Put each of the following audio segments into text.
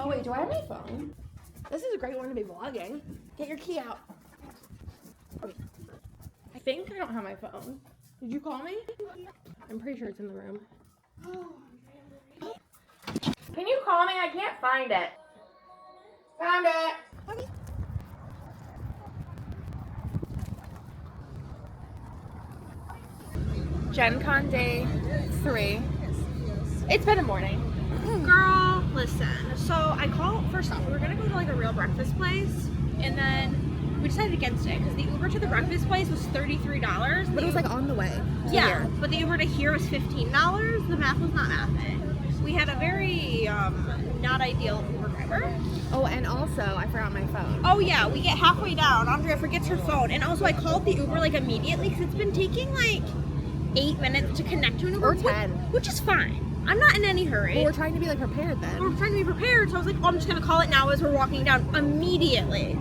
Oh wait, do I have my phone? This is a great one to be vlogging. Get your key out. I think I don't have my phone. Did you call me? I'm pretty sure it's in the room. Can you call me? I can't find it. Found it. Gen Con day 3. It's been a morning. Girl, listen. So I called, first off, we were gonna go to like a real breakfast place, and then we decided against it because the Uber to the breakfast place was $33. But it was like on the way. Yeah, but the Uber to here was $15. The math was not mathing. We had a very not ideal Uber driver. Oh, and also I forgot my phone. Oh yeah, we get halfway down. Andrea forgets her phone, and also I called the Uber like immediately because it's been taking like 8 minutes to connect to an Uber. Or 10. Which is fine. I'm not in any hurry. Well, we're trying to be like prepared then. We're trying to be prepared, so I was like, oh, I'm just gonna call it now as we're walking down. Immediately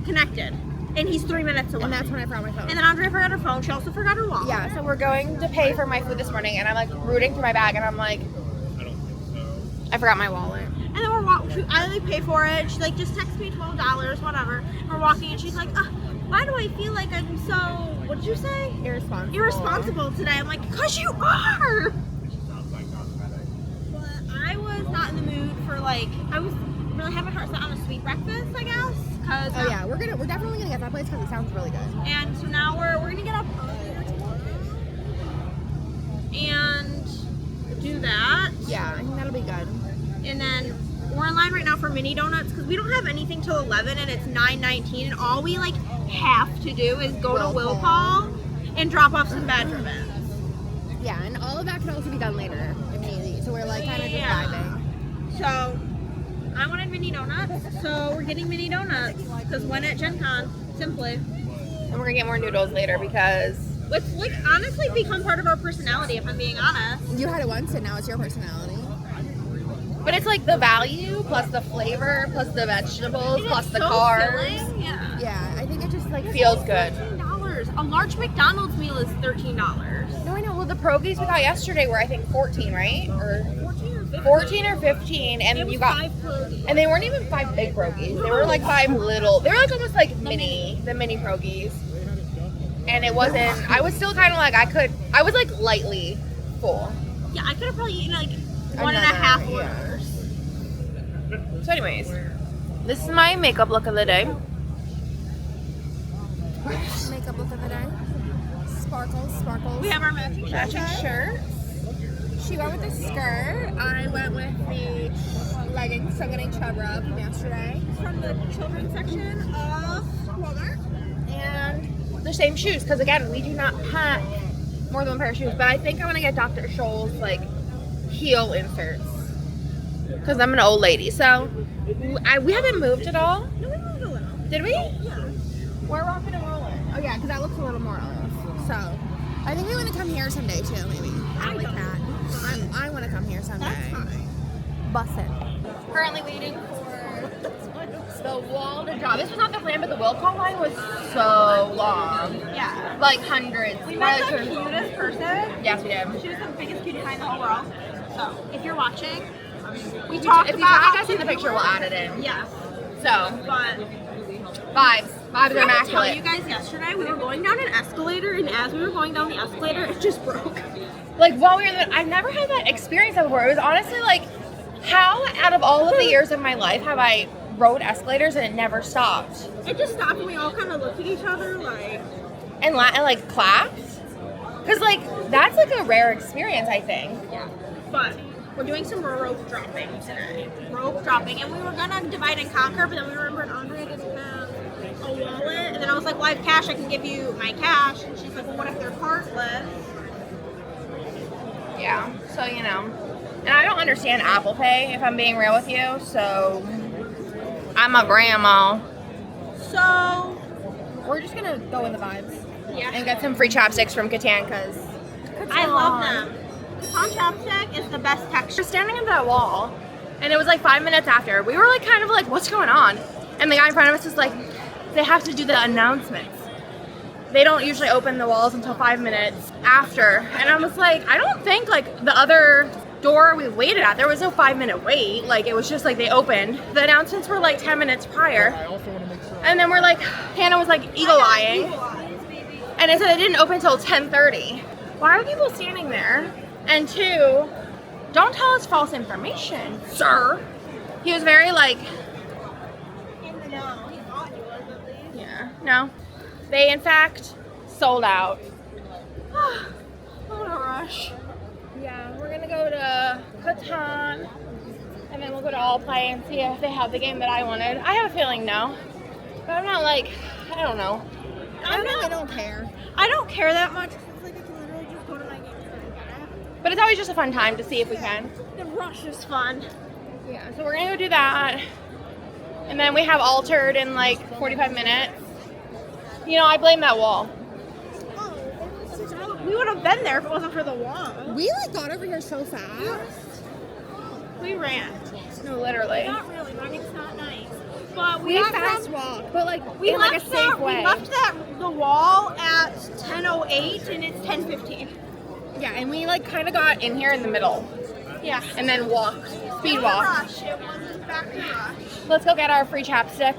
connected, and he's 3 minutes away. And that's when I forgot my phone. And then Andrea forgot her phone. She also forgot her wallet. Yeah, so we're going to pay for my food this morning, and I'm like rooting through my bag, and I'm like, I don't think so. I forgot my wallet. And then we're walking. I like pay for it. She like just texts me $12, whatever. We're walking, and she's like, why do I feel like I'm so? What did you say? Irresponsible. Irresponsible today. I'm like, cause you are. Sounds like cosmetic. But I was not in the mood for like. I was really having heart set on a sweet breakfast, I guess. Cause Oh yeah, we're definitely gonna get that place because it sounds really good. And so now we're gonna get up earlier tomorrow and do that. Yeah, I think that'll be good. And then we're in line right now for mini donuts because we don't have anything till 11 and it's 9:19, and all we like have to do is go to Will Paul and drop off some bad ribbons. Yeah, and all of that can also be done later immediately. So we're like kind of just vibing. So I wanted mini donuts, so we're getting mini donuts because when at Gen Con, simply. And we're gonna get more noodles later because It's like honestly become part of our personality, if I'm being honest. you had it once and now it's your personality. But it's like the value plus the flavor plus the vegetables plus the carbs. Filling. Yeah. Yeah, I think it just like feels good. $13. A large McDonald's meal is $13. No, I know. Well, the pierogies we got yesterday were I think 14, right? Or 14 or 15, and you got 5 pierogies. and they weren't even 5 big pierogies. They were like 5 little. They were like almost like the mini pierogies. And it wasn't. I was still kind of like I was like lightly full. Yeah, I could have probably eaten like 1.5 yeah. orders. So, anyways, this is my makeup look of the day. Makeup look of the day. Sparkles, sparkles. We have our matching shirts. She went with the skirt. I went with the leggings. So I'm getting chub rub from yesterday. from the children's section of Walmart. And the same shoes, because again, we do not pack more than one pair of shoes. But I think I want to get Dr. Scholl's like heel inserts, because I'm an old lady. So we haven't moved at all. No, we moved a little. Did we? Yeah. We're rocking and rolling. Oh yeah, because that looks a little more off. So I think we want to come here someday too, maybe. I like that. I want to come here someday. That's fine. Bussin'. Currently waiting for the wall to drop. This was not the plan, but the will call line was so long. Yeah. Like hundreds. We met the cutest person. Yes, we did. She was the biggest cutie pie in the whole world. So, if you're watching, we If talked you about tag us in the picture, we'll add it in. Yes. So, But vibes. Vibes I are forgot to tell immaculate. you guys yesterday, we were going down an escalator, and as we were going down the escalator, it just broke. Like while we were there, I've never had that experience before. It was honestly like, how out of all of the years of my life have I rode escalators and it never stopped? It just stopped, and we all kind of looked at each other like... And like clapped? Because like, that's like a rare experience, I think. Yeah. But we're doing some rope dropping today. Rope dropping, and we were gonna divide and conquer, but then we remembered Andrea didn't have a wallet, and then I was like, well, I have cash, I can give you my cash, and she's like, well, what if they're cardless? Yeah, so you know. And I don't understand Apple Pay, if I'm being real with you, so I'm a grandma. So, We're just gonna go with the vibes. yeah. And get some free chopsticks from Catan, because I love them. Catan chopstick is the best texture. We're standing at that wall, and it was like 5 minutes after. We were like kind of like, what's going on? And the guy in front of us is like, they have to do the announcements. They don't usually open the walls until 5 minutes after. And I was like, I don't think like the other door we waited at, there was no 5-minute wait. Like, it was just like they opened. The announcements were like 10 minutes prior. And then we're like, Hannah was like eagle-eyeing. And it said it didn't open until 10:30. Why are people standing there? And 2, don't tell us false information, sir. He was very like, yeah, no. They in fact sold out. What a rush. Yeah, we're gonna go to Catan, and then we'll go to All Play and see if they have the game that I wanted. I have a feeling no, but I'm not like, I don't know. I really don't care. I don't care that much. It's like I can literally just go to my game. But it's always just a fun time to see if we can. The rush is fun. Yeah, so we're gonna go do that. And then we have Altered in like 45 minutes. You know, I blame that wall. We would have been there if it wasn't for the wall. We like got over here so fast. We ran. No, literally. Not really. Running's not nice. But We fast walk, but like we in like a safe way. We left the wall at 10:08 and it's 10:15. Yeah, and we like kind of got in here in the middle. Yeah. And then walked, speed walk. Rush. It wasn't back to rush. Let's go get our free chapstick.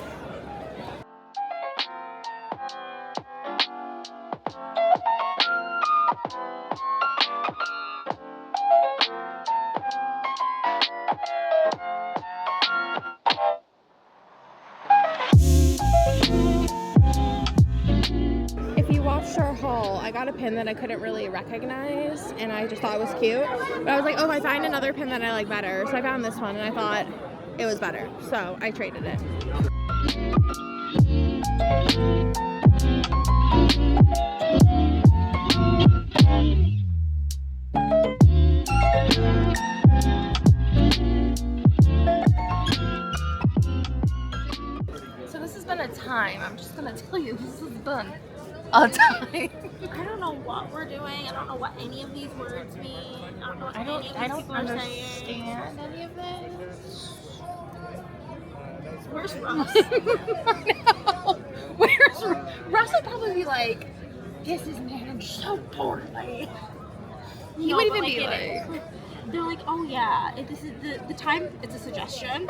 If you watched our haul, I got a pin that I couldn't really recognize, and I just thought it was cute. But I was like, oh, I find another pin that I like better. So I found this one, and I thought it was better. So I traded it. So this has been a time. I'm just going to tell you, this has been a time. I don't know what we're doing. I don't know what any of these words mean. I don't know what any of these people are saying. understand any of this. Where's Russ? No. Where's Russ? Would probably be like, this is managed so poorly. He No, would but even be like, like, they're like, oh yeah, this is the time. It's a suggestion.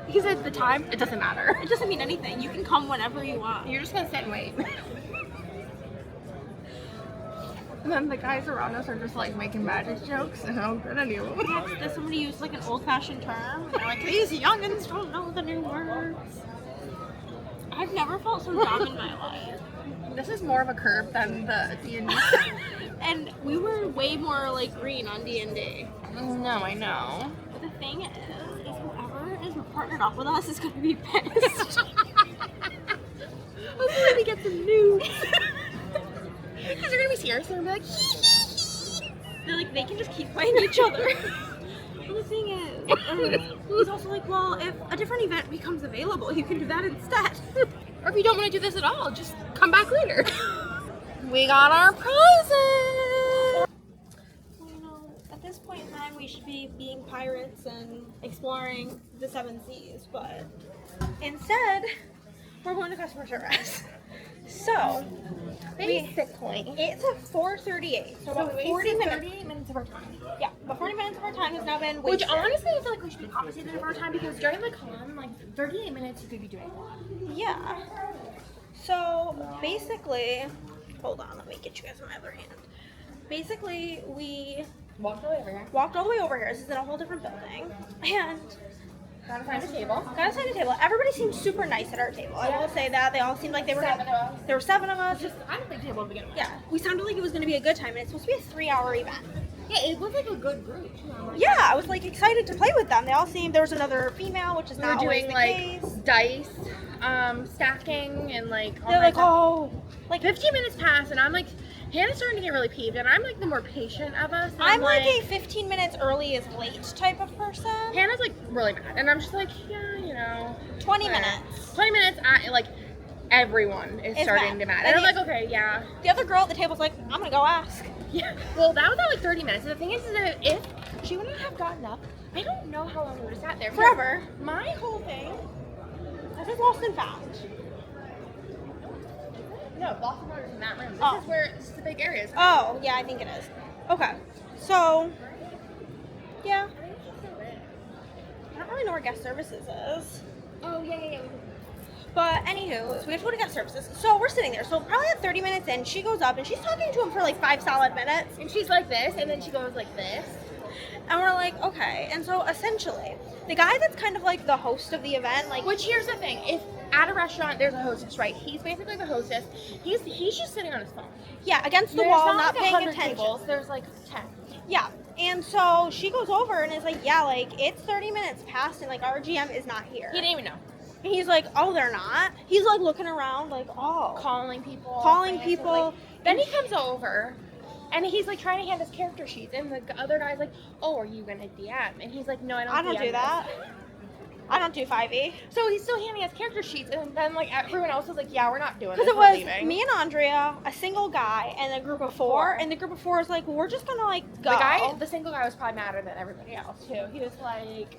he says the time, it doesn't matter. It doesn't mean anything. You can come whenever you want. You're just gonna sit and wait. And then the guys around us are just like making magic jokes, and I don't get any of them. Does somebody use like an old-fashioned term? They're like, these youngins don't know the new words. I've never felt so dumb in my life. This is more of a curve than the D&D. And we were way more like green on D&D. No, I know. But the thing is whoever is partnered up with us is gonna be pissed. Hopefully we get some news. Because they're gonna be serious and they're gonna be like, They're like, they can just keep playing each other. And the thing is, he's also like, well, if a different event becomes available, you can do that instead. or if you don't want to do this at all, just come back later. We got our prizes! You know, at this point in time, we should be being pirates and exploring the 7 seas, but instead, we're going to customer service. So, Basically. it's a 4:38. So about 40 minutes. 38 minutes of our time. Yeah, but 40 minutes of our time has now been Which wasted. honestly, I feel like we should be compensated for our time because during the con, like 38 minutes you could be doing a lot. Yeah. So basically, hold on, let me get you guys my other hand. Basically, we Walked all over here. walked all the way over here. This is in a whole different building, and Gotta find a table. got us at a table. Everybody seemed super nice at our table. I will say that they all seemed like they were. 7 of us. There were 7 of us. Just, I don't think table to begin with. Yeah, we sounded like it was going to be a good time, and it's supposed to be a 3-hour event. Yeah, it was like a good group. Yeah, I was like excited to play with them. They all seemed. There was another female, which is We were not always doing the like case. dice, stacking, and like. all They're like, kinds of- oh, like 15 minutes pass, and I'm like, Hannah's starting to get really peeved, and I'm like the more patient of us. and I'm like a 15 minutes early is late type of person. Hannah's like really mad, and I'm just like, yeah, you know. 20 whatever. minutes. 20 minutes, like everyone is It's starting mad. to mad. And And I'm the- like, okay, yeah. The other girl at the table's like, I'm gonna go ask. Yeah. Well, that was at like 30 minutes. And the thing is that if she wouldn't have gotten up, I don't know how long we would have sat there. Forever. My whole thing. This is lost and found. No, Lost and Found is in that room. This Oh. is where this is the big areas. Oh, yeah, I think it is. Okay, so Yeah. I don't really know where guest services is. Oh, yeah. But anywho, so we have to go to guest services. So we're sitting there. So probably at 30 minutes in, she goes up and she's talking to him for like 5 solid minutes. And she's like this, and then she goes like this. And we're like, okay. And so essentially, the guy that's kind of like the host of the event, like, Which, here's the thing. If at a restaurant there's a hostess, right? He's basically the hostess. He's just sitting on his phone. yeah, against the There's wall, not not like paying 100 attention. tables. There's like 10. Yeah. And so she goes over and is like, yeah, like it's 30 minutes past and like our GM is not here. He didn't even know. And he's like, oh, they're not? He's like looking around like, oh. Calling people. Calling frantically. Then he comes over, and he's like trying to hand his character sheets, and the other guy's like, oh, are you gonna DM? And he's like, no, I don't do DM that. this." I don't do 5e. So he's still handing us character sheets, and then like everyone else was like, yeah, we're not doing this. Because it we're was leaving. me and Andrea, a single guy, and a group of four. And the group of four is like, well, we're just gonna like go. The single guy was probably madder than everybody else too. He was like,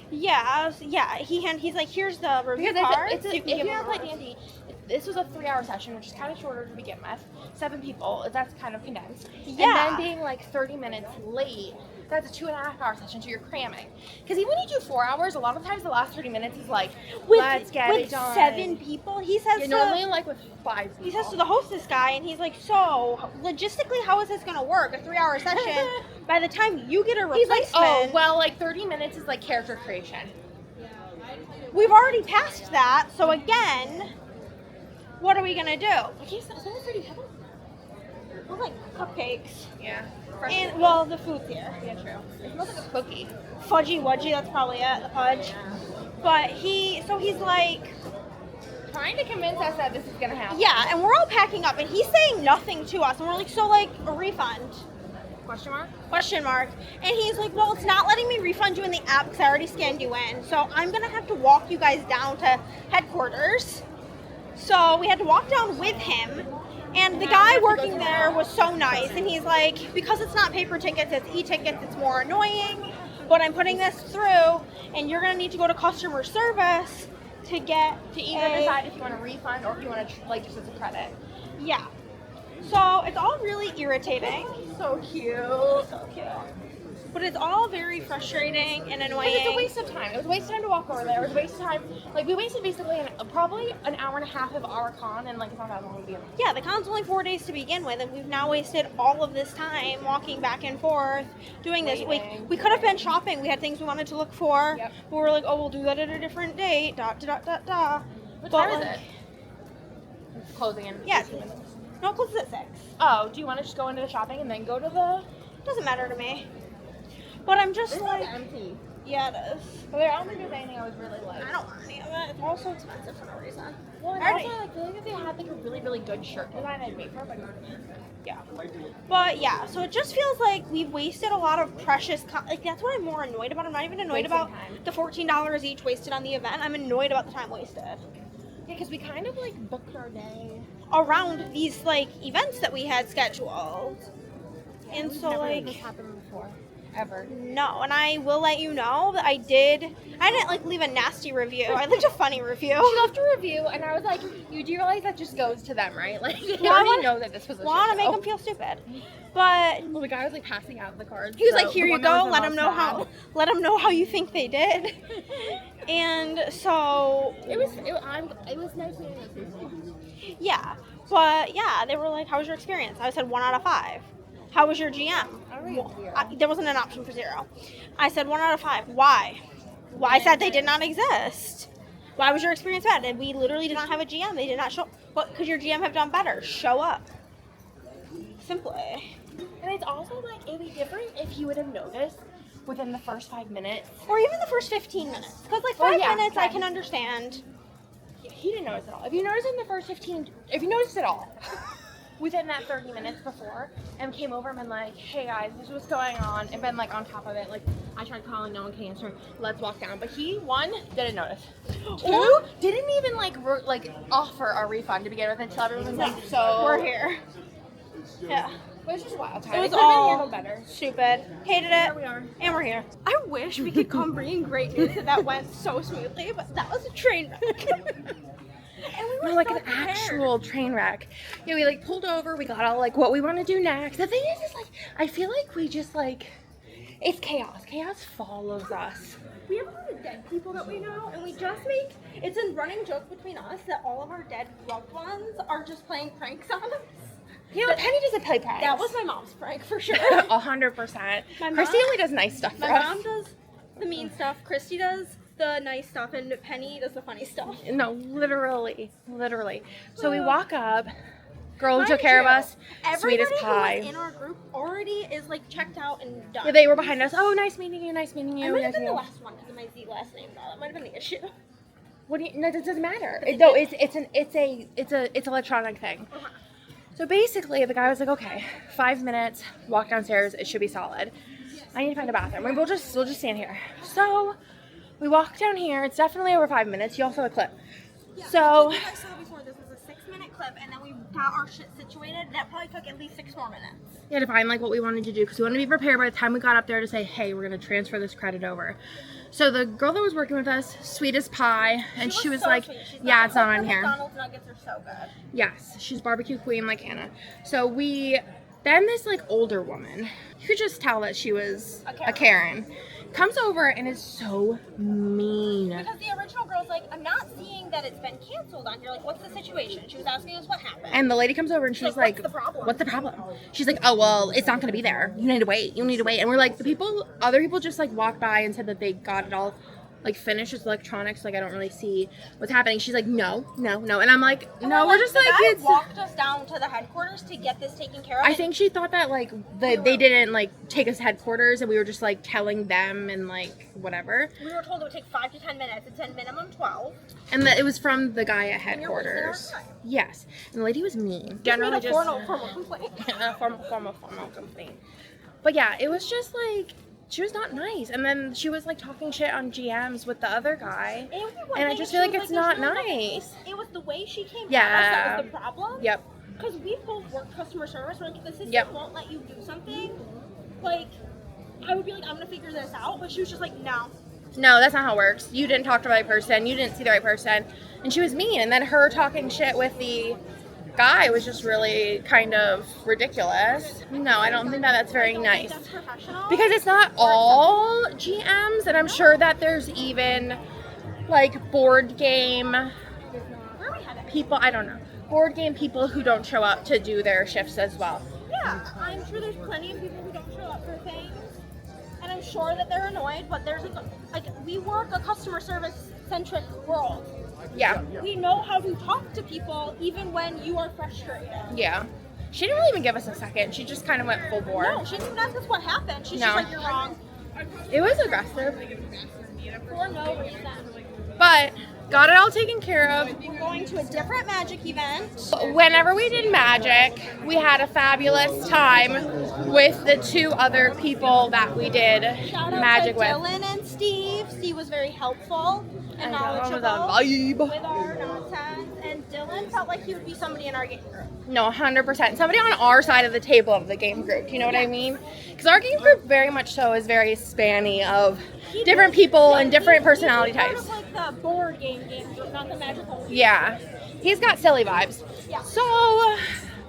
yeah. He's like, here's the review because card. if you have like D&D, this was a 3-hour session, which is kind of shorter to begin with. 7 people, that's kind of condensed. Yeah. And then being like 30 minutes late, that's a 2.5-hour session, so you're cramming. Because even when you do 4 hours, a lot of times the last 30 minutes is like, let's get it done. 7 people, he says Yeah, normally like with 5 people. he says to the hostess guy, and he's like, so logistically, how is this gonna work? A 3-hour session. By the time you get a He's replacement, like, oh, well, like 30 minutes is like character creation. we've already passed that. So again, what are we gonna do? Okay, so someone's already had it? We're like cupcakes, Yeah. and well, the food's here. Yeah, true. It smells like a cookie. Fudgy wudgy, that's probably it. The fudge. But he's like, Trying to convince us that this is gonna happen. yeah, and we're all packing up, and he's saying nothing to us, and we're like, so like a refund? Question mark? Question mark. And he's like, well, it's not letting me refund you in the app because I already scanned you in. So I'm going to have to walk you guys down to headquarters. So we had to walk down with him. And the guy working there was so nice. And he's like, because it's not paper tickets, it's e-tickets, it's more annoying. But I'm putting this through, and you're going to need to go to customer service to get To either decide if you want a refund or if you want to, like, just as a credit. Yeah. So it's all really irritating. So cute. So cute. But it's all very frustrating and annoying. It's a waste of time. It was a waste of time to walk over there. It was a waste of time. Like, we wasted basically probably an hour and a half of our con, and like, it's not that long to begin with. Yeah, the con's only 4 days to begin with, and we've now wasted all of this time walking back and forth, doing this. Like, Waiting. we could have been shopping. We had things we wanted to look for. Yep. But we're like, oh, we'll do that at a different date. ... What But, time is like, it? It's closing in. Yeah. 15 minutes. No, it closes at 6. Oh, do you want to just go into the shopping and then go to the? Doesn't matter to me. But I'm just It's like, empty. yeah, it is. But I don't think there's anything I would really like. I don't want any of it. It's all so expensive for no reason. Well, and Alrighty. also, I feel like if they had like a really, really good shirt design, I'd wait for it, but Yeah. But yeah, so it just feels like we've wasted a lot of precious like that's what I'm more annoyed about. I'm not even annoyed Wasting about time. the $14 each wasted on the event. I'm annoyed about the time wasted yeah, because we kind of like booked our day. around these like events that we had scheduled. And We've so never had like this happen before, ever. no, and I will let you know that I didn't like leave a nasty review. I left a funny review. She left a review, and I was like, "You do realize that just goes to them, right? Like, they Well, I already wanna- know that this was a Want to shit make show." them feel stupid. But Well, the guy was like passing out the cards. he was so like, "Here the you one that was go. the Let them most know let them know how you think they did." And so It was nice meeting those people. yeah, but yeah, they were like, "How was your experience?" I said 1 out of 5. How was your GM? There wasn't an option for 0. I said 1 out of 5. Why? Well, I said they did not exist. Why was your experience bad? And we literally did not have a GM. They did not show. What could your GM have done better? Show up. Simply. And it's also like it'd be different if you would have noticed within the first 5 minutes. Or even the first 15 minutes. Because like Well, 5 yeah, minutes I yeah. can understand. He didn't notice at all. If you noticed in the first 15, if you noticed at all, within that 30 minutes before, and came over and been like, hey guys, this is what's going on, and been like on top of it, like I tried calling, no one can answer, let's walk down. But he, 1, didn't notice. 2, didn't even like offer a refund to begin with until everyone was like, so We're here. Yeah. It was just wild. It was been all handled better. stupid. Hated it. Here we are. And we're here. I wish we could come bringing great news that went so smoothly, but that was a train wreck. And we were No, like so an prepared. actual train wreck. Yeah, we like pulled over. We got all like what we want to do next. The thing is like I feel like we just like It's chaos. Chaos follows us. We have a lot of dead people that we know, and we just make, it's a running joke between us that all of our dead loved ones are just playing pranks on us. You know, Penny doesn't play pranks. That was my mom's prank for sure. 100%. Christy only does nice stuff for us. My mom does the mean stuff, Christy does the nice stuff, and Penny does the funny stuff. No, literally. So we walk up. Girl who took care of us, sweet as pie. Everybody who was in our group already is like checked out and done. Yeah, they were behind us. Oh, nice meeting you. Nice meeting you. I might have been the last one because of my Z last name. Though that might have been the issue. What do you? No, it doesn't matter. No, it's electronic thing. Uh-huh. So basically, the guy was like, okay, 5 minutes, walk downstairs. It should be solid. I need to find a bathroom. We'll just stand here. So we walk down here. It's definitely over 5 minutes. You also have a clip. Yeah, So. like I saw before, this was a 6-minute clip, and then we got our shit situated. That probably took at least 6 more minutes. Yeah, to find like what we wanted to do because we wanted to be prepared by the time we got up there to say, hey, we're gonna transfer this credit over. So the girl that was working with us, sweet as pie, and she was so like, sweet. She's yeah, it's not on here. McDonald's nuggets are so good. Yes, she's barbecue queen like Hannah. So then this like older woman, you could just tell that she was a Karen, comes over and is so mean. Because the original girl's like, I'm not seeing that it's been canceled on here. Like, what's the situation? She was asking us what happened. And the lady comes over and she's like, what's the problem? She's like, oh, well, it's not going to be there. You need to wait. And we're like, other people just like walked by and said that they got it all like finished with electronics. Like, I don't really see what's happening. She's like, no. And I'm like, no, we're just like, it's walked us down to the headquarters to get this taken care of. I think she thought that like they didn't like take us to headquarters and we were just like telling them and like whatever. We were told it would take 5 to 10 minutes. It said minimum 12. And that it was from the guy at headquarters. Yes. And the lady was mean. Generally just formal complaint. formal complaint. But yeah, it was just like she was not nice. And then she was like talking shit on GMs with the other guy. And I just feel like it's not nice. It was the way she came yeah. at us that was the problem. Yep. Because we both work customer service. Like, if the system yep. won't let you do something, like, I would be like, I'm going to figure this out. But she was just like, no. No, that's not how it works. You didn't talk to the right person. You didn't see the right person. And she was mean. And then her talking shit with the guy was just really kind of ridiculous. No, I don't think that's very nice. That's professional. Because it's not all GMs, and I'm sure that there's even like board game people, I don't know, board game people who don't show up to do their shifts as well. Yeah, I'm sure there's plenty of people who don't show up for things, and I'm sure that they're annoyed, but there's like we work a customer service centric world. Yeah. We know how to talk to people even when you are frustrated. Yeah. She didn't really even give us a second. She just kind of went full bore. No, she didn't even ask us what happened. She's just like, you're wrong. It was aggressive. For no reason. But got it all taken care of. We're going to a different magic event. Whenever we did magic, we had a fabulous time with the 2 other people that we did magic with. Dylan and Steve. Steve was very helpful and knowledgeable with our nonsense. And Dylan felt like he would be somebody in our game group. No, 100%. Somebody on our side of the table of the game group. Do you know what I mean? Because our game group very much so is very spanny of different people and different personality types. Kind of like the board game group, not the magical. Yeah. He's got silly vibes. Yeah. So,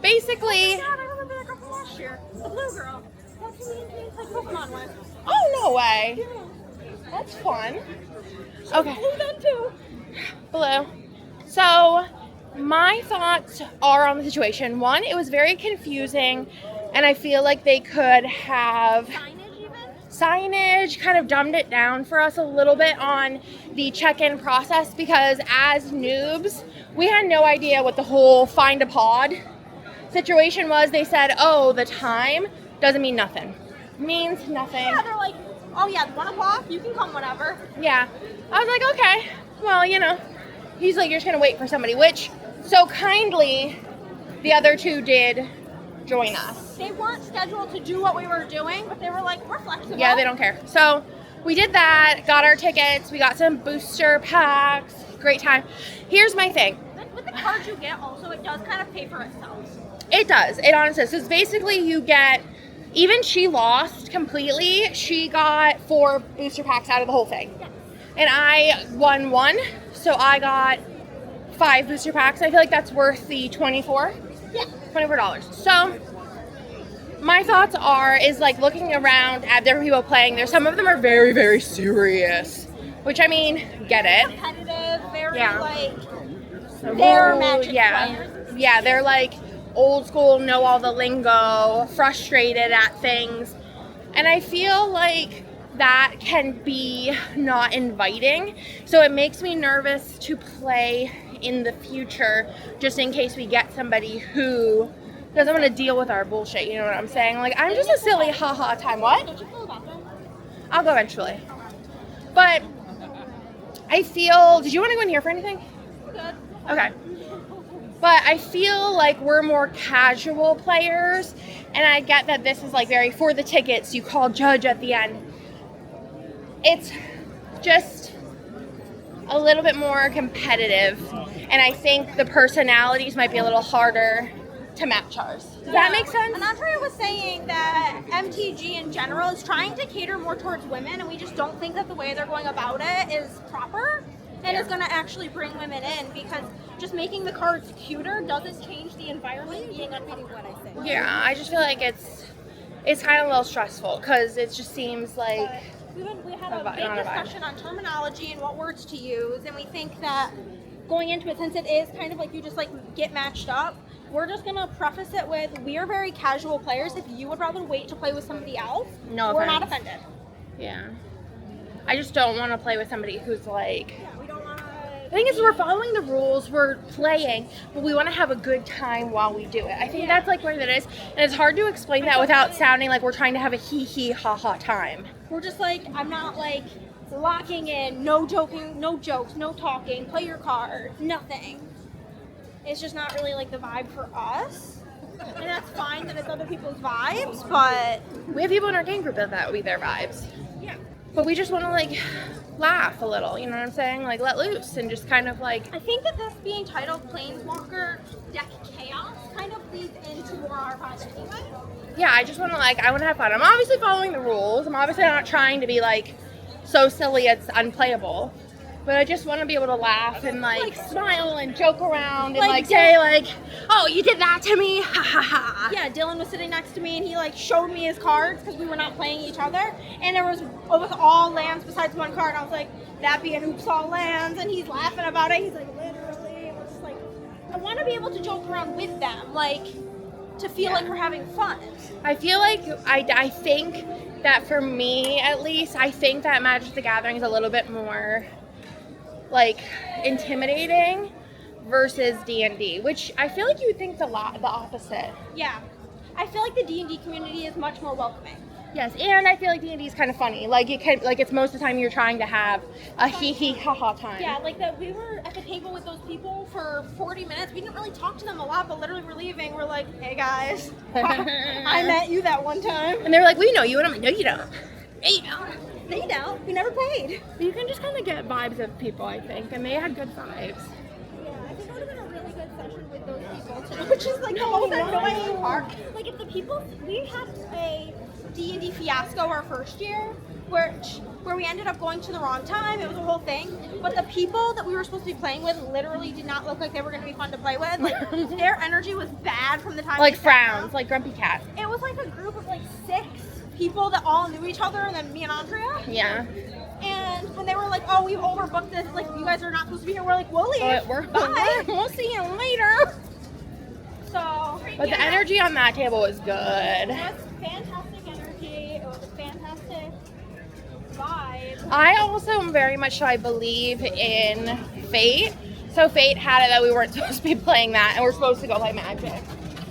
basically... Oh my God, I remember that girl from last year. The blue girl. That's who me and James played Pokemon with. Oh, no way. Yeah. That's fun. Okay. Blue then too. Blue. So, my thoughts are on the situation. One, it was very confusing, and I feel like they could have signage, kind of dumbed it down for us a little bit on the check-in process, because as noobs, we had no idea what the whole find a pod situation was. They said, oh, the time doesn't mean nothing. Means nothing. Yeah, they're like, oh yeah, 1 o'clock, you can come whenever. Yeah. I was like, okay, well, you know. He's like, you're just gonna wait for somebody, which so kindly the other 2 did join us. They weren't scheduled to do what we were doing, but they were like, we're flexible. Yeah, they don't care. So we did that, got our tickets, we got some booster packs, great time. Here's my thing. With the cards you get also, it does kind of pay for itself. It does, it honestly does. So it's basically you get, even she lost completely, she got 4 booster packs out of the whole thing. Yeah. And I won 1, so I got 5 booster packs. I feel like that's worth the $24. Yeah. $24. So my thoughts is like looking around at different people playing. There's some of them are very, very serious, which I mean, get it. Competitive, very Yeah. like they're magic yeah. players. Yeah, they're like old school, know all the lingo, frustrated at things. And I feel like that can be not inviting. So it makes me nervous to play in the future, just in case we get somebody who doesn't want to deal with our bullshit. You know what I'm saying? Like, I'm just a silly haha time. What? Don't you feel about that? I'll go eventually. But I feel, did you want to go in here for anything? Good. Okay. But I feel like we're more casual players, and I get that this is like very for the tickets, you call judge at the end. It's just a little bit more competitive, and I think the personalities might be a little harder to match ours. Does that make sense? And Andrea was saying that MTG in general is trying to cater more towards women, and we just don't think that the way they're going about it is proper and is going to actually bring women in, because just making the cards cuter doesn't change the environment being uncomfortable. Yeah, I just feel like it's kind of a little stressful because it just seems like We had a not big a vibe. discussion on terminology and what words to use, and we think that going into it, since it is kind of like you just like get matched up, we're just gonna preface it with, we are very casual players. If you would rather wait to play with somebody else, No we're not offense. offended. yeah. I just don't want to play with somebody who's like. Yeah, we don't want to. The thing is, we're following the rules, we're playing, but we want to have a good time while we do it. I think that's like what it is, and it's hard to explain that without sounding like we're trying to have a hee ha ha time. We're just like, I'm not like locking in, no joking, no jokes, no talking, play your cards, nothing. It's just not really like the vibe for us. And that's fine that it's other people's vibes, but We have people in our game group that would be their vibes. yeah. But we just want to like laugh a little, you know what I'm saying? Like let loose and just kind of like, I think that this being titled Planeswalker Deck Chaos kind of leads into our vibe anyway. yeah, I just want to like, I want to have fun. I'm obviously following the rules. I'm obviously not trying to be like so silly it's unplayable. But I just want to be able to laugh and like smile and joke around and like say like, oh, you did that to me, ha ha ha. Yeah, Dylan was sitting next to me and he like showed me his cards because we were not playing each other, and it was all lands besides one card. I was like, that being oops all lands, and he's laughing about it. He's like, literally, and we're just like, I want to be able to joke around with them, like to feel like we're having fun. I feel like I think that for me at least, I think that Magic the Gathering is a little bit more like intimidating versus D&D, which I feel like you would think the opposite. Yeah, I feel like the D&D community is much more welcoming. Yes, and I feel like D&D is kind of funny. Like it can, like it's most of the time you're trying to have a hee hee ha ha time. Yeah, like that we were at the table with those people for 40 minutes. We didn't really talk to them a lot, but literally we're leaving. We're like, hey guys, I met you that one time. And they're like, we know you, and I'm like, no, you don't. No, you don't. They don't. We never played. You can just kind of get vibes of people, I think, and they had good vibes. Yeah, I think it would have been a really good session with those people too. Which is like the most annoying part. Like if the people, we had a D&D fiasco our first year, where we ended up going to the wrong time. It was a whole thing. But the people that we were supposed to be playing with literally did not look like they were going to be fun to play with. Like their energy was bad from the time. Like we sat frowns, down. like grumpy cat. It was like a group of like 6 people that all knew each other, and then me and Andrea. Yeah. And when they were like, "Oh, we've overbooked this. Like, you guys are not supposed to be here," we're like, "We'll leave. Bye. We'll see you later. So, But the energy on that table was good. it was fantastic energy. It was a fantastic vibe. I also am very much so I believe in fate. So fate had it that we weren't supposed to be playing that, and we're supposed to go play Magic.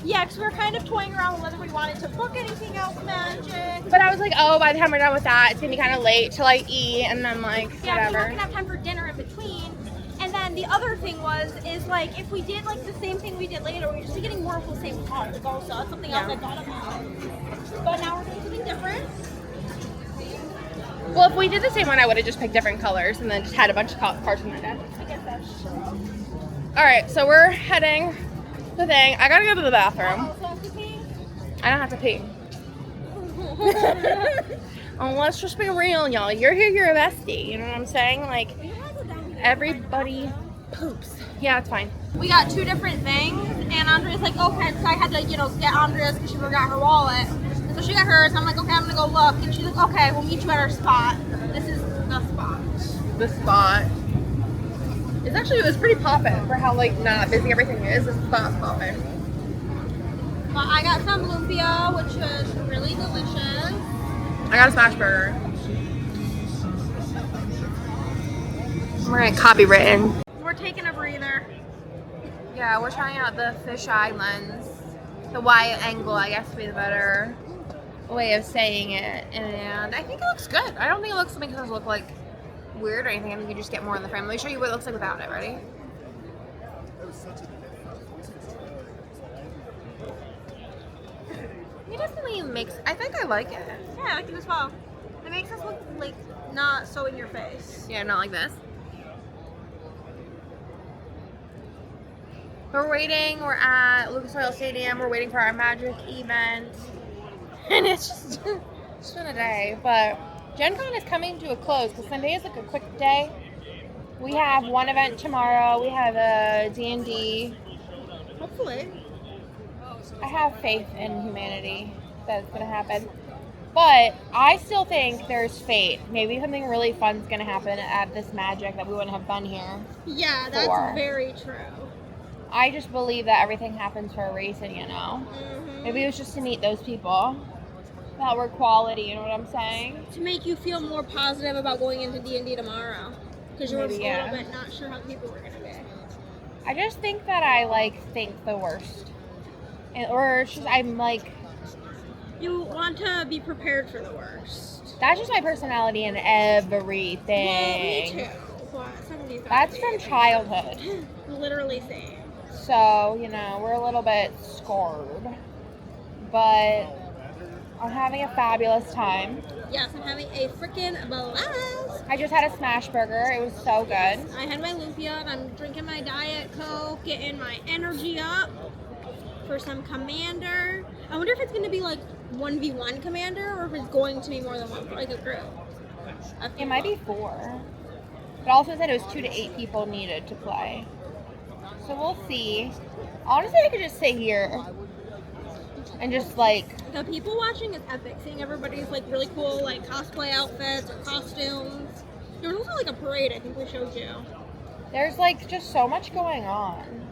Yeah, because we were kind of toying around with whether we wanted to book anything else Magic. But I was like, oh, by the time we're done with that, it's gonna be kind of late to like eat, and then like Yeah, we're not whatever. gonna have time for dinner in between. And then the other thing is like if we did like the same thing we did later, we're just getting more of the same cards. Also, that's something else I thought about. But now we're doing something different. Well, if we did the same one, I would have just picked different colors and then just had a bunch of cards in my deck. I guess that's true. All right, so we're heading the thing. I gotta go to the bathroom. Also, have to pee? I don't have to pee. Oh, let's just be real, y'all. You're here, you're a bestie. You know what I'm saying? Like, You guys are down here. everybody poops. Yeah, it's fine. We got 2 different things, and Andrea's like, okay, so I had to, get Andrea's because she forgot her wallet. And so she got hers. I'm like, okay, I'm gonna go look. And she's like, okay, we'll meet you at our spot. This is the spot. The spot. It was pretty poppin' for how like not busy everything is. This spot's poppin'. But I got some lumpia, which was really delicious. I got a smash burger. We're gonna copywritten. We're taking a breather. Yeah, we're trying out the fisheye lens. The wide angle, I guess, would be the better way of saying it. And I think it looks good. I don't think it makes us look like weird or anything. I think you just get more in the frame. Let me show you what it looks like without it. Ready? It definitely makes. I think I like it. Yeah, I like it as well. It makes us look like not so in your face. Yeah, not like this. We're waiting. We're at Lucas Oil Stadium. We're waiting for our magic event, and it's just been a day. But Gen Con is coming to a close because Sunday is like a quick day. We have one event tomorrow. We have a D&D. Hopefully. I have faith in humanity that it's going to happen. But I still think there's fate. Maybe something really fun's going to happen at this magic that we wouldn't have done here. Yeah, that's very true. I just believe that everything happens for a reason, Mm-hmm. Maybe it was just to meet those people that were quality, you know what I'm saying? To make you feel more positive about going into D&D tomorrow. Because you were Maybe, a yeah. little bit not sure how the people were going to be. I just think that I, think the worst. Or it's just, I'm, You want to be prepared for the worst. that's just my personality in everything. Well, me too. But somebody's got That's to from be. childhood. Literally same. So, we're a little bit scarred. But I'm having a fabulous time. Yes, I'm having a freaking blast. I just had a smash burger. It was so good. I had my lumpia and I'm drinking my Diet Coke, getting my energy up for some commander. I wonder if it's going to be 1v1 commander or if it's going to be more than one, like a group. It might be 4. But also said it was 2 to 8 people needed to play. So we'll see. Honestly, I could just sit here and just The people watching is epic. Seeing everybody's really cool cosplay outfits or costumes. There was also a parade I think we showed you. there's just so much going on.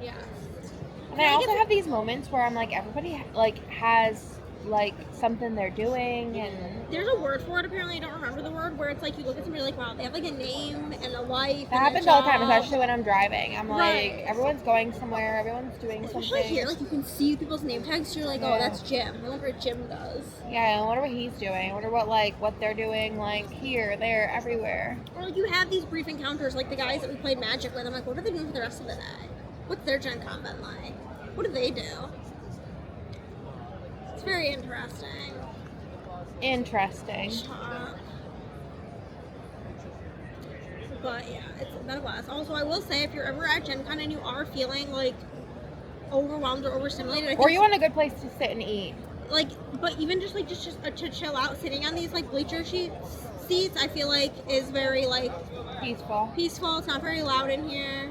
Yeah. And I also have these moments where I'm everybody has something they're doing, and There's a word for it apparently, I don't remember the word, where it's you look at somebody wow, they have a name and a life. that happens all the time, especially when I'm driving. I'm Right. everyone's going somewhere, everyone's doing Especially something. here, you can see people's name tags, you're oh, Yeah. that's Jim. I wonder what Jim does. Yeah, I wonder what he's doing. I wonder what they're doing here, there, everywhere. Or you have these brief encounters the guys that we played Magic with. I'm what are they doing for the rest of the day? What's their Gen Con been like? What do they do? It's very interesting. Interesting. But yeah, it's been a blast. Also, I will say, if you're ever at Gen Con and you are feeling overwhelmed or overstimulated, I think Or you want a good place to sit and eat. but even just to chill out, sitting on these bleacher seats, I feel is very Peaceful. peaceful. It's not very loud in here.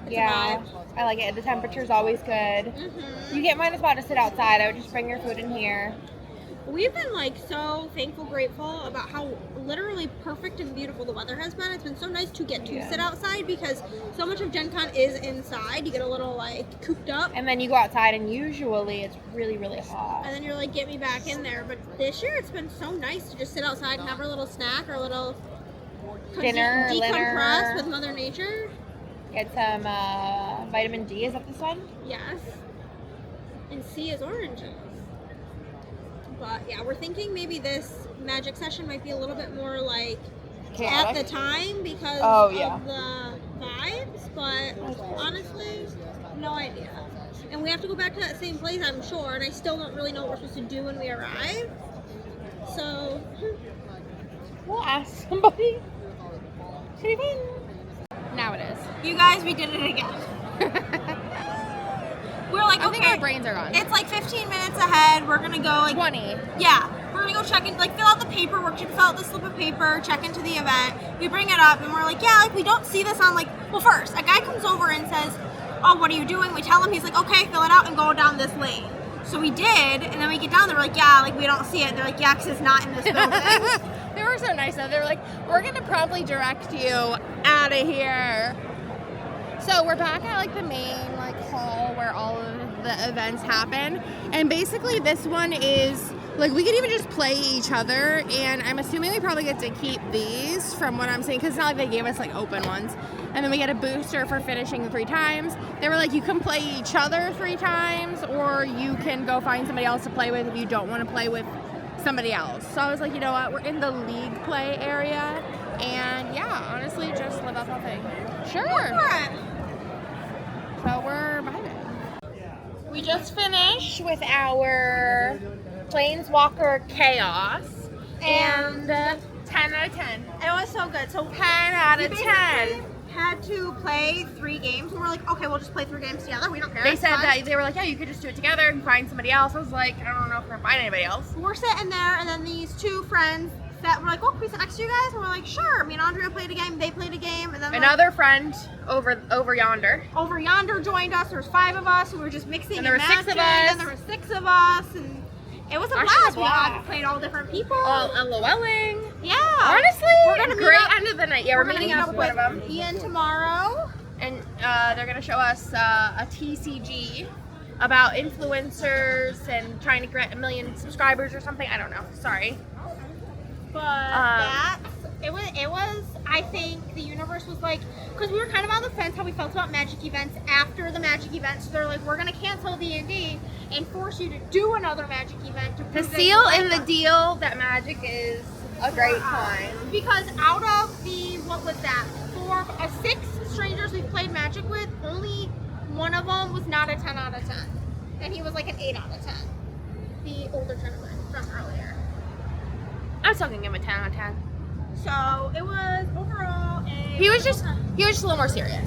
It's Yeah, a vibe. I like it. The temperature's always good. Mm-hmm. You get mine a spot to sit outside. I would just bring your food in here. We've been so thankful, grateful about how literally perfect and beautiful the weather has been. It's been so nice to get to sit outside because so much of Gen Con is inside. You get a little cooped up. And then you go outside and usually it's really, really hot. And then you're get me back in there. But this year it's been so nice to just sit outside and have our little snack or a little Dinner, decompress dinner. with Mother Nature. Get some vitamin D. Is that this one? Yes. And C is oranges. But yeah, we're thinking maybe this magic session might be a little bit more at Chaotic. the time because Oh, yeah. of the vibes, but honestly, no idea. And we have to go back to that same place, I'm sure, and I still don't really know what we're supposed to do when we arrive. So, We'll ask somebody. Should we win? Now it is. you guys, we did it again. We're I think our okay, brains are gone. it's 15 minutes ahead. We're gonna go 20. yeah, we're gonna go check in, fill out out the paperwork. You fill out the slip of paper, check into the event. We bring it up, and we're like, yeah, like we don't see this on like. Well, first, a guy comes over and says, "Oh, what are you doing?" We tell him. He's like, "Okay, fill it out and go down this lane." So we did, and then we get down there. We're like, "Yeah, like we don't see it." They're like, "Yeah, because it's not in this building." They were so nice though. They were like, "We're gonna promptly direct you out of here." So we're back at like the main like hall where all of the events happen, and basically this one is like we could even just play each other, and I'm assuming we probably get to keep these from what I'm seeing because it's not like they gave us like open ones, and then we get a booster for finishing 3 times. They were like, you can play each other 3 times, or you can go find somebody else to play with if you don't want to play with somebody else. So I was like, you know what, we're in the league play area, and yeah, honestly, just live up that thing. Sure. So we're vibing. We just finished with our Planeswalker Chaos, and 10 out of 10. It was so good. So 10 out of 10. Had to play 3 games, and we're like, okay, we'll just play 3 games together. We don't care. They it's said fun. that they were like, yeah, you could just do it together and find somebody else. I was like, I don't know if we're gonna find anybody else. We're sitting there, and then these 2 friends that were like, oh, can we sit next to you guys? And we're like, sure. Me and Andrea played a game. They played a game, and then Another friend over yonder. over yonder joined us. There was 5 of us. We were just mixing And there and were 6 of matching, us. and there were 6 of us, and it was a Actually, blast. a We all blast. played all different people. All LOLing. Yeah. Honestly, We're gonna meet great up- end of the night. Yeah, we're meeting up with one of them. Ian tomorrow. And they're going to show us a TCG about influencers and trying to get 1 million subscribers or something. I don't know. Sorry. But it was I think the universe was like, because we were kind of on the fence how we felt about magic events after the magic event. So they're like, we're gonna cancel D&D and force you to do another magic event to The prove that seal you like in the us. deal that magic is a great time. Because out of the what was that 6 strangers we've played magic with, only one of them was not a 10 out of 10, and he was like an 8 out of 10. The older gentleman from earlier. I'm still gonna give him a 10 out of 10. So it was overall He was just a little more serious.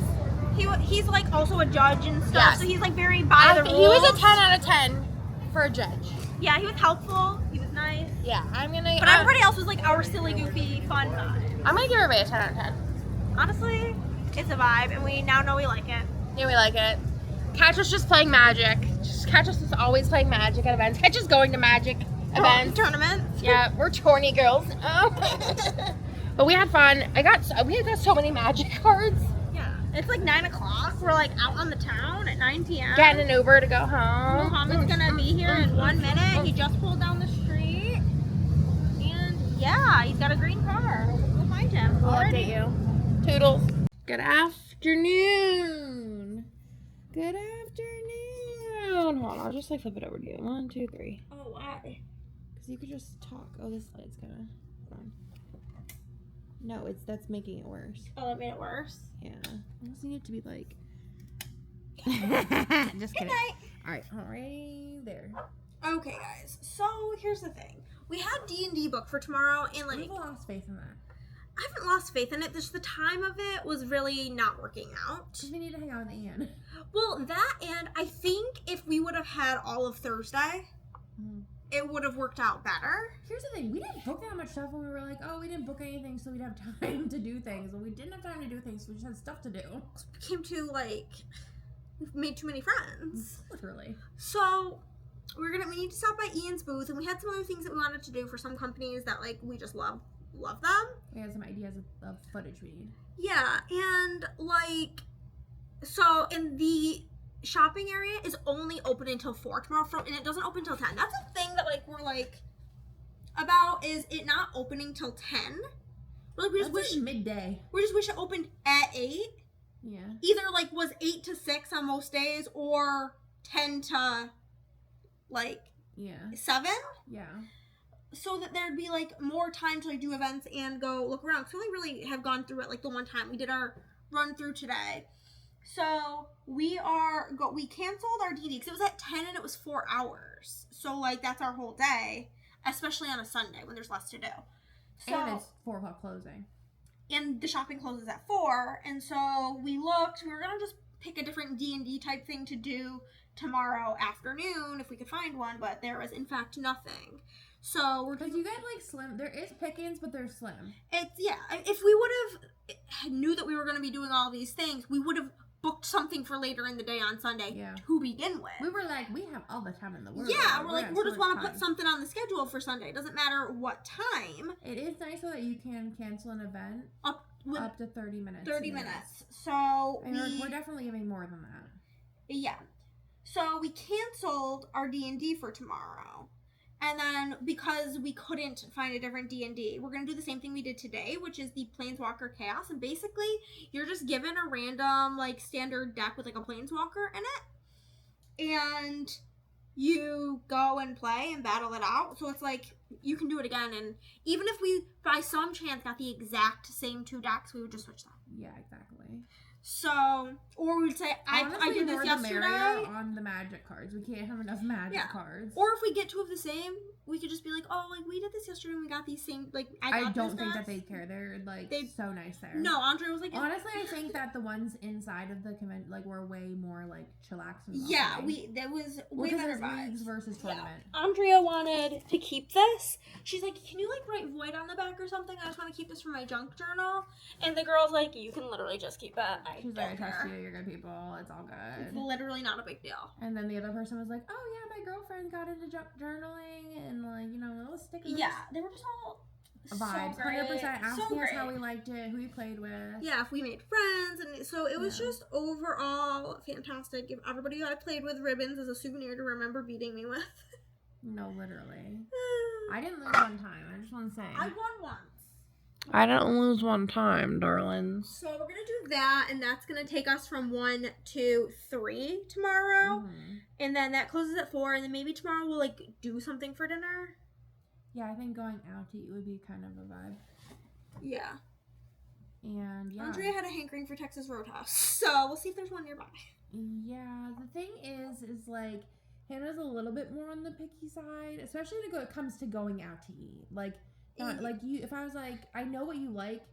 he's like also a judge and stuff, Yes. so he's like very by the He rules. was a 10 out of 10 for a judge. Yeah, he was helpful. He was nice. Yeah, But everybody else was like our silly, goofy, fun vibe. I'm gonna give everybody a 10 out of 10. Honestly, it's a vibe, and we now know we like it. Yeah, we like it. Catch us just playing magic. Just catch us just always playing magic at events. Catch us going to magic events. Tournaments. Yeah, we're horny girls. But we had fun. We got so many magic cards. Yeah. It's like 9 o'clock. We're like out on the town at 9 p.m. Getting an Uber to go home. Muhammad's gonna be here in 1 minute. He just pulled down the street. And yeah, he's got a green car. We'll find him. I'll Already. update you. Toodles. Good afternoon. Good afternoon. Hold on, I'll just like flip it over to you. 1, 2, 3. Oh, why? Because you could just talk. Oh, this light's gonna. Hold on. No, that's making it worse. Oh, that made it worse. Yeah. I just need it to be like. Just Good kidding. night. Alright, right there. Okay, guys. So here's the thing. We had D&D book for tomorrow, and like We've lost faith in that. I haven't lost faith in it. Just the time of it was really not working out. Because we need to hang out with Ian. Well, that, and I think if we would have had all of Thursday, it would have worked out better. Here's the thing, we didn't book that much stuff when we were like, oh, we didn't book anything so we'd have time to do things. Well, we didn't have time to do things, so we just had stuff to do. We came to like, we've made too many friends. Literally. So we need to stop by Ian's booth, and we had some other things that we wanted to do for some companies that like we just love them. We had some ideas of footage we need. Yeah, and like, so in the shopping area is only open until 4 tomorrow, and it doesn't open until 10. That's a thing that like we're like about, is it not opening till 10? We're like, we just wish midday. we just wish it opened at 8. Yeah. Either like was 8 to 6 on most days, or 10 to like 7. Yeah. So that there'd be like more time to like do events and go look around. So we only really have gone through it like the one time. We did our run through today. So we canceled our DD because it was at 10 and it was 4 hours. So like that's our whole day, especially on a Sunday when there's less to do. So, And it's 4 o'clock closing. And the shopping closes at 4. And so we looked. We were gonna just pick a different D&D type thing to do tomorrow afternoon if we could find one, but there was in fact nothing. So we're Because you get like slim. There is pickings, but they're slim. if we would have knew that we were going to be doing all these things, we would have booked something for later in the day on Sunday to begin with. We were like, we have all the time in the world. Yeah, we're just want to put something on the schedule for Sunday. It doesn't matter what time. It is nice though that you can cancel an event up to 30 minutes. 30 minutes. So we're definitely giving more than that. Yeah. So we canceled our D&D for tomorrow. And then because we couldn't find a different D&D, we're going to do the same thing we did today, which is the Planeswalker Chaos. And basically, you're just given a random, like, standard deck with, like, a Planeswalker in it. And you go and play and battle it out. So it's like, you can do it again. And even if we, by some chance, got the exact same 2 decks, we would just switch them. Yeah, exactly. So, or we would say, I did this yesterday. On the magic cards. We can't have enough magic cards. Or if we get 2 of the same, we could just be like, oh, like, we did this yesterday and we got these same, like, I don't think that they care. They're, like, so nice there. No, Andrea was like... Honestly, I think that the ones inside of the convention, like, were way more, like, chillax. Yeah, that was way better vibes. Leagues versus tournament. Yeah. Andrea wanted to keep this. She's like, can you, like, write void on the back or something? I just want to keep this for my junk journal. And the girl's like, you can literally just keep it. She's like, I trust you. You're good people. It's all good. It's literally not a big deal. And then the other person was like, oh, yeah, my girlfriend got into junk journaling and, like, you know, little stickers. Yeah, they were just all vibes. So 100% asking us how we liked it, who we played with. Yeah, if we made friends. And so it was just overall fantastic. Give everybody who I played with ribbons as a souvenir to remember beating me with. No, literally. I didn't lose one time. I just want to say. I won once. I didn't lose one time, darlings. So we're going to do that, and that's going to take us from 1 to 3 tomorrow. Mm-hmm. And then that closes at 4, and then maybe tomorrow we'll, like, do something for dinner. Yeah, I think going out to eat would be kind of a vibe. Yeah. And, yeah. Andrea had a hankering for Texas Roadhouse, so we'll see if there's one nearby. Yeah, the thing is like, Hannah's a little bit more on the picky side, especially when it comes to going out to eat. Like, like you, if I was like, I know what you like,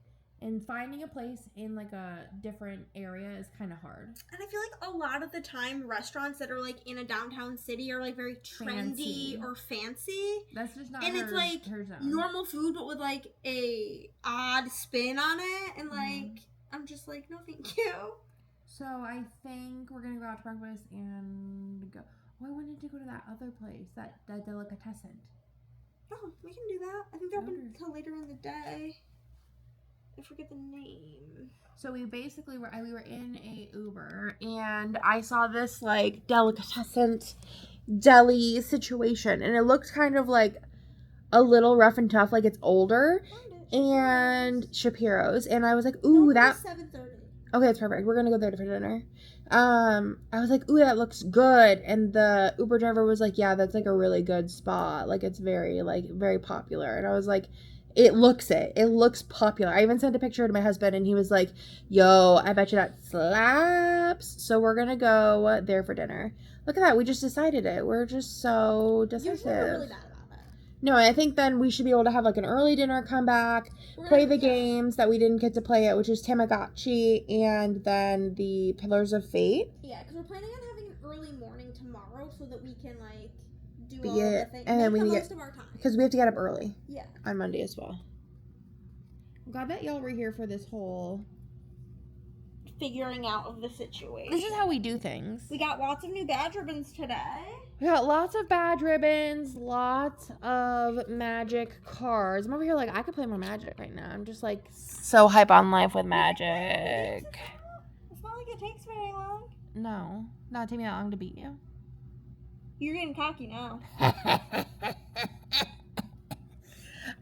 and finding a place in like a different area is kind of hard. And I feel like a lot of the time, restaurants that are like in a downtown city are like very trendy or fancy. That's just not. And it's like normal food, but with like a odd spin on it, and like I'm just like, no, thank you. So I think we're gonna go out to breakfast and go. Oh, I wanted to go to that other place, that delicatessen. Oh, we can do that. I think they're open until later in the day. I forget the name. So we basically were in a Uber, and I saw this like delicatessen deli situation, and it looked kind of like a little rough and tough, like it's older. And Shapiro's, and I was like, ooh, that 7:30. Okay, it's perfect. We're gonna go there for dinner. I was like, ooh, that looks good. And the Uber driver was like, yeah, that's like a really good spot. Like, it's very popular. And I was like, it looks popular. I even sent a picture to my husband, and he was like, yo, I bet you that slaps. So we're gonna go there for dinner. Look at that. We just decided it. We're just so decisive. Usually we're really bad about it. No, I think then we should be able to have like an early dinner, come back, play the games that we didn't get to play yet, which is Tamagotchi and then the Pillars of Fate. Yeah, because we're planning on having an early morning tomorrow so that we can like do all the things. And then we need most of our time. Because we have to get up early. Yeah. On Monday as well. I'm glad that y'all were here for this whole figuring out of the situation. This is how we do things. We got lots of new badge ribbons today. We got lots of badge ribbons, lots of magic cards. I'm over here like, I could play more Magic right now. I'm just like so hype on life with Magic. It's not like it takes very long. No, not taking that long to beat you. You're getting cocky now.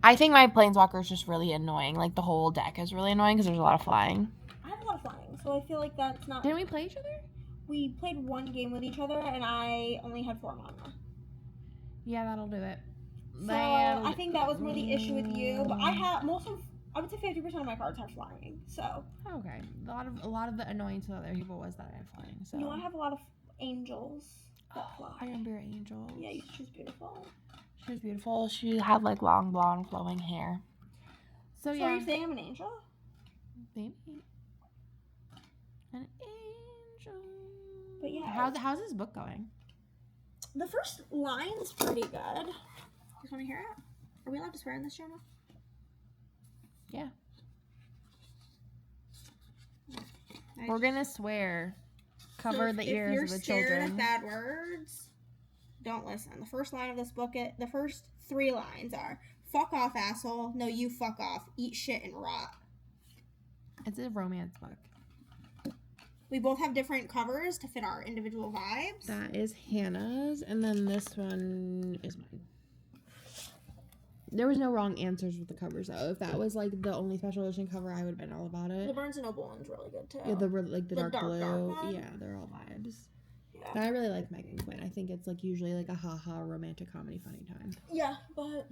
I think my Planeswalker is just really annoying. Like, the whole deck is really annoying because there's a lot of flying. I have a lot of flying, so I feel like that's not... Didn't we play each other? We played one game with each other, and I only had 4 mana. Yeah, that'll do it. So, I think that was more the issue with you, but I have I would say 50% of my cards have flying, so... Okay. A lot of the annoyance with other people was that I had flying, so... No, I have a lot of angels that fly. I remember your angels. Yeah, she's beautiful. She was beautiful. She had, like, long, blonde, flowing hair. So yeah. Are you saying I'm an angel? Maybe. An angel. But yeah. How's this book going? The first line's pretty good. You want to hear it? Are we allowed to swear in this channel? Yeah. We're gonna swear. Cover the ears of the children. If you're scared of bad words, don't listen. The first line of this book, the first 3 lines are, fuck off, asshole. No, you fuck off. Eat shit and rot. It's a romance book. We both have different covers to fit our individual vibes. That is Hannah's, and then this one is mine. There was no wrong answers with the covers, though. If that was, like, the only special edition cover, I would have been all about it. The Barnes & Noble one's really good, too. Yeah, the dark blue. Dark one. Yeah, they're all vibes. Yeah. But I really like Megan Quinn. I think it's, like, usually, like, a ha-ha romantic comedy funny time. Yeah, but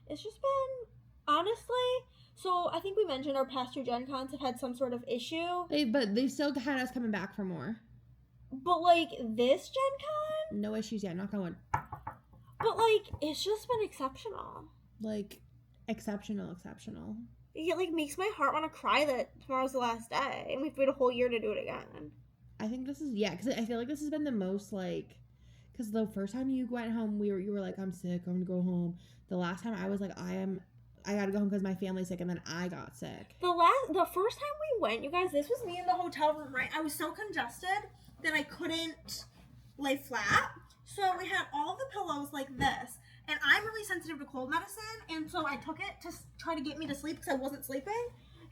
it's just been, honestly, so I think we mentioned our past 2 Gen Cons have had some sort of issue. But they still had us coming back for more. But, like, this Gen Con? No issues yet, knock on wood. But, like, it's just been exceptional. Like, exceptional. It, like, makes my heart want to cry that tomorrow's the last day, and we have to wait a whole year to do it again. I think this is, because I feel like this has been the most, like, because the first time you went home, you were like, I'm sick, I'm gonna go home. The last time I was like, I gotta go home because my family's sick, and then I got sick. The first time we went, you guys, this was me in the hotel room, right? I was so congested that I couldn't lay flat. So we had all the pillows like this. And I'm really sensitive to cold medicine. And so I took it to try to get me to sleep because I wasn't sleeping.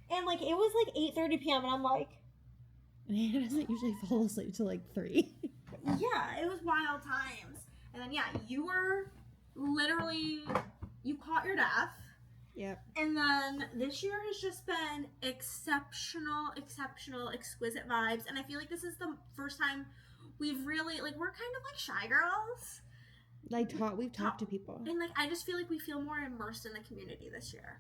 And, like, it was, like, 8:30 p.m. And I'm like... And Hannah doesn't usually fall asleep till, like, 3. Yeah, it was wild times. And then, yeah, you were literally... You caught your death. Yep. And then this year has just been exceptional, exquisite vibes. And I feel like this is the first time we've really, like, we're kind of like shy girls. Like, we've talked to people. And, like, I just feel like we feel more immersed in the community this year.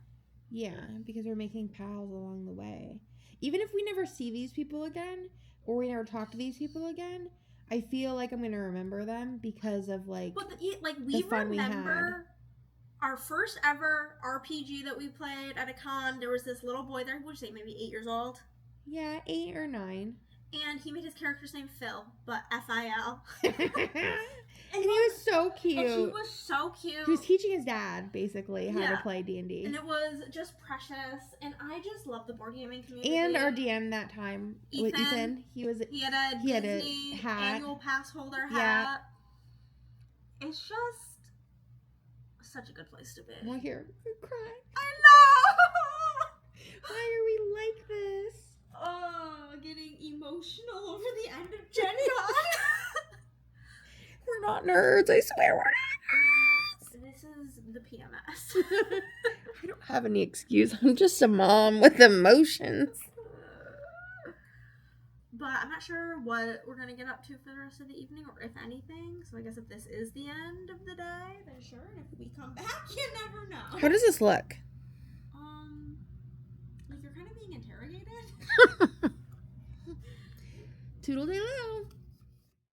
Yeah, because we're making pals along the way. Even if we never see these people again, or we never talk to these people again, I feel like I'm going to remember them because of, like, but we remember our first ever RPG that we played at a con. There was this little boy there, would you say, maybe 8 years old? Yeah, 8 or 9. And he made his character's name Phil, but F-I-L. And he was so cute. And he was so cute. He was teaching his dad, basically, how to play D&D. And it was just precious. And I just love the board gaming community. And our DM that time, Ethan, he had a Disney hat. Annual pass holder hat. Yeah. It's just such a good place to be. Well, here, I'm crying. I know! Why are we like this? Oh, getting emotional over the end of Gen Con. We're not nerds, I swear we're not nerds. This is the PMS. I don't have any excuse. I'm just a mom with emotions. But I'm not sure what we're going to get up to for the rest of the evening, or if anything. So I guess if this is the end of the day, then sure. And if we come back, you never know. How does this look? Like you're kind of being interrogated. Toodle-dee-loo.